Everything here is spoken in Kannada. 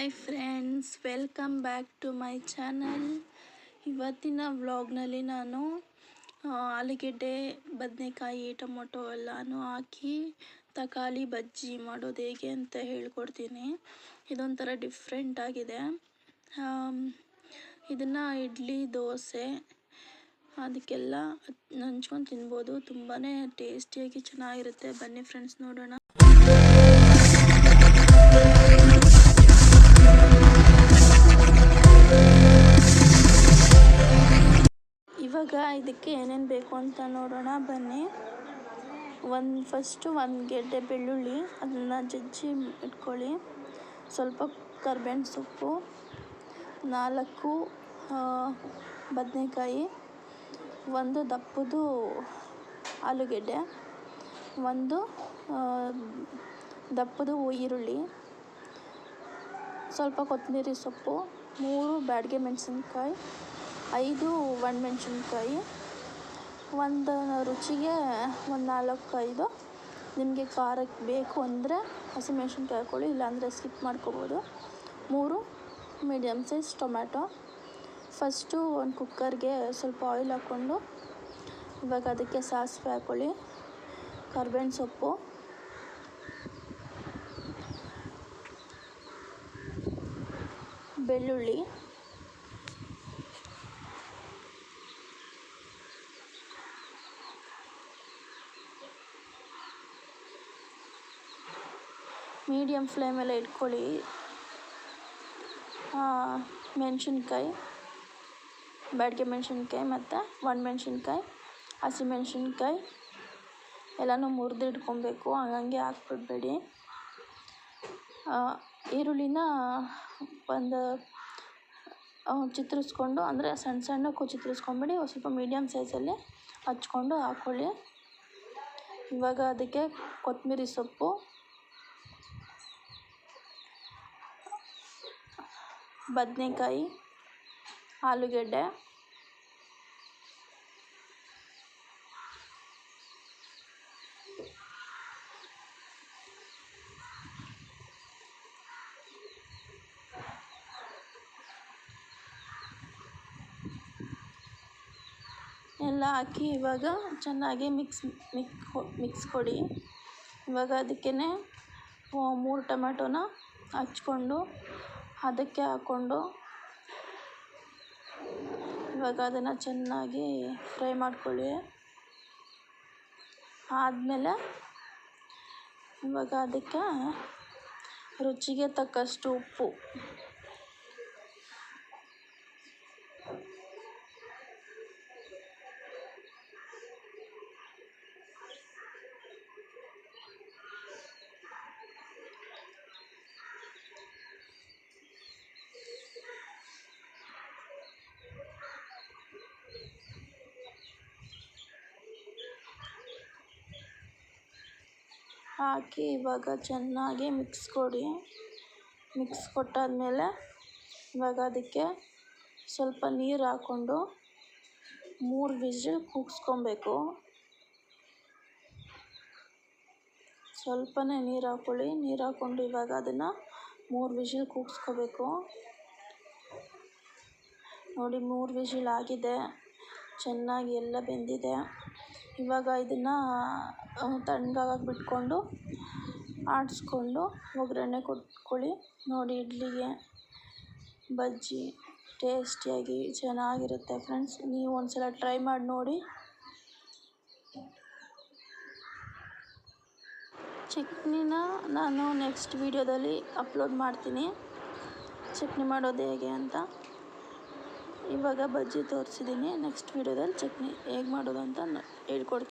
Hi friends, welcome back to my channel. ಇವತ್ತಿನ ವ್ಲಾಗ್ನಲ್ಲಿ ನಾನು ಆಲೂಗೆಡ್ಡೆ, ಬದನೆಕಾಯಿ, ಟೊಮೊಟೊ ಎಲ್ಲನೂ ಹಾಕಿ ತರಕಾರಿ ಬಜ್ಜಿ ಮಾಡೋದು ಹೇಗೆ ಅಂತ ಹೇಳ್ಕೊಡ್ತೀನಿ. ಇದೊಂಥರ ಡಿಫ್ರೆಂಟ್ ಆಗಿದೆ. ಇದನ್ನು ಇಡ್ಲಿ, ದೋಸೆ ಅದಕ್ಕೆಲ್ಲ ನಂಚ್ಕೊಂಡು ತಿನ್ಬೋದು. ತುಂಬಾ ಟೇಸ್ಟಿಯಾಗಿ ಚೆನ್ನಾಗಿರುತ್ತೆ. ಬನ್ನಿ ಫ್ರೆಂಡ್ಸ್, ನೋಡೋಣ. ಇವಾಗ ಇದಕ್ಕೆ ಏನೇನು ಬೇಕು ಅಂತ ನೋಡೋಣ ಬನ್ನಿ. ಫಸ್ಟು ಒಂದು ಗೆಡ್ಡೆ ಬೆಳ್ಳುಳ್ಳಿ, ಅದನ್ನು ಜಜ್ಜಿ ಇಟ್ಕೊಳ್ಳಿ. ಸ್ವಲ್ಪ ಕರ್ಬೇವಿನ ಸೊಪ್ಪು, 4 ಬದನೆಕಾಯಿ, 1 ದಪ್ಪದು ಆಲೂಗೆಡ್ಡೆ, 1 ದಪ್ಪದು ಈರುಳ್ಳಿ, ಸ್ವಲ್ಪ ಕೊತ್ತಂಬರಿ ಸೊಪ್ಪು, 3 ಬ್ಯಾಡಗೆ ಮೆಣಸಿನ್ಕಾಯಿ, 5 ಒಣಮೆಣಸಿನ್ಕಾಯಿ, ಒಂದು ರುಚಿಗೆ 4-5. ನಿಮಗೆ ಖಾರಕ್ಕೆ ಬೇಕು ಅಂದರೆ ಹಸಿಮೆಣ್ಸಿನ್ಕಾಯಿ ಹಾಕ್ಕೊಳ್ಳಿ, ಇಲ್ಲಾಂದರೆ ಸ್ಕಿಪ್ ಮಾಡ್ಕೋಬೋದು. 3 ಮೀಡಿಯಮ್ ಸೈಜ್ ಟೊಮ್ಯಾಟೊ. ಫಸ್ಟು ಒಂದು ಕುಕ್ಕರ್ಗೆ ಸ್ವಲ್ಪ ಆಯಿಲ್ ಹಾಕ್ಕೊಂಡು, ಇವಾಗ ಅದಕ್ಕೆ ಸಾಸಿವೆ ಹಾಕ್ಕೊಳ್ಳಿ, ಕರ್ಬೇವಿನ ಸೊಪ್ಪು, ಬೆಳ್ಳುಳ್ಳಿ, ಮೀಡಿಯಮ್ ಫ್ಲೇಮಲ್ಲೇ ಇಟ್ಕೊಳ್ಳಿ. ಮೆಣಸಿನ್ಕಾಯಿ, ಬ್ಯಾಡಗೆ ಮೆಣಸಿನ್ಕಾಯಿ ಮತ್ತು ಒಣಮೆಣ್ಸಿನ್ಕಾಯಿ, ಹಸಿಮೆಣ್ಸಿನ್ಕಾಯಿ ಎಲ್ಲನೂ ಮುರಿದು ಇಟ್ಕೊಬೇಕು, ಹಂಗಂಗೆ ಹಾಕ್ಬಿಡ್ಬೇಡಿ. ಈರುಳ್ಳಿನ ಒಂದು ಚಿತ್ರಿಸ್ಕೊಂಡು, ಅಂದರೆ ಸಣ್ಣಕ್ಕೆ ಚಿತ್ರಿಸ್ಕೊಂಬಿಡಿ, ಸ್ವಲ್ಪ ಮೀಡಿಯಮ್ ಸೈಜಲ್ಲಿ ಹಚ್ಕೊಂಡು ಹಾಕ್ಕೊಳ್ಳಿ. ಇವಾಗ ಅದಕ್ಕೆ ಕೊತ್ತಂಬರಿ ಸೊಪ್ಪು, ಬದನೆಕಾಯಿ, ಆಲೂಗೆಡ್ಡೆ, ಎಲ್ಲ ಹಾಕಿ ಇವಾಗ ಚೆನ್ನಾಗಿ ಮಿಕ್ಸ್ ಕೊಡಿ. ಇವಾಗ ಅದಕ್ಕೇ 3 ಟೊಮೆಟೊನ ಹಚ್ಕೊಂಡು ಅದಕ್ಕೆ ಹಾಕ್ಕೊಂಡು, ಇವಾಗ ಅದನ್ನು ಚೆನ್ನಾಗಿ ಫ್ರೈ ಮಾಡ್ಕೊಳ್ಳಿ. ಆದಮೇಲೆ ಇವಾಗ ಅದಕ್ಕೆ ರುಚಿಗೆ ತಕ್ಕಷ್ಟು ಉಪ್ಪು, ಹಾಕಿ ಇವಾಗ ಚೆನ್ನಾಗಿ ಮಿಕ್ಸ್ ಕೊಡಿ. ಮಿಕ್ಸ್ ಕೊಟ್ಟಾದಮೇಲೆ ಇವಾಗ ಅದಕ್ಕೆ ಸ್ವಲ್ಪ ನೀರು ಹಾಕ್ಕೊಂಡು 3 ವಿಸಿಲ್ ಕೂಗಿಸ್ಕೊಬೇಕು. ಸ್ವಲ್ಪನೇ ನೀರು ಹಾಕ್ಕೊಳ್ಳಿ. ನೀರು ಹಾಕ್ಕೊಂಡು ಇವಾಗ ಅದನ್ನು 3 ವಿಸಿಲ್ ಕೂಗಿಸ್ಕೋಬೇಕು. ನೋಡಿ, 3 ವಿಸಿಲ್ ಆಗಿದೆ, ಚೆನ್ನಾಗಿ ಎಲ್ಲ ಬೆಂದಿದೆ. ಇವಾಗ ಇದನ್ನು ತಣ್ಣಗಾಗಕ್ಕೆ ಬಿಟ್ಕೊಂಡು ಆಡಿಸ್ಕೊಂಡು ಒಗ್ಗರಣೆ ಕೊಟ್ಕೊಳ್ಳಿ. ನೋಡಿ, ಇಡ್ಲಿಗೆ, ಬಜ್ಜಿ ಟೇಸ್ಟಿಯಾಗಿ ಚೆನ್ನಾಗಿರುತ್ತೆ ಫ್ರೆಂಡ್ಸ್. ನೀವು ಒಂದ್ಸಲ ಟ್ರೈ ಮಾಡಿ ನೋಡಿ. ಚಟ್ನಿನ ನಾನು ನೆಕ್ಸ್ಟ್ ವೀಡಿಯೋದಲ್ಲಿ ಅಪ್ಲೋಡ್ ಮಾಡ್ತೀನಿ, ಚಟ್ನಿ ಮಾಡೋದು ಹೇಗೆ ಅಂತ. ಇವಾಗ ಬಜ್ಜಿ ತೋರಿಸಿದ್ದೀನಿ, ನೆಕ್ಸ್ಟ್ ವೀಡಿಯೋದಲ್ಲಿ ಚಟ್ನಿ ಹೇಗೆ ಮಾಡೋದು ಅಂತ ಹೇಳ್ಕೊಡ್ತೀನಿ.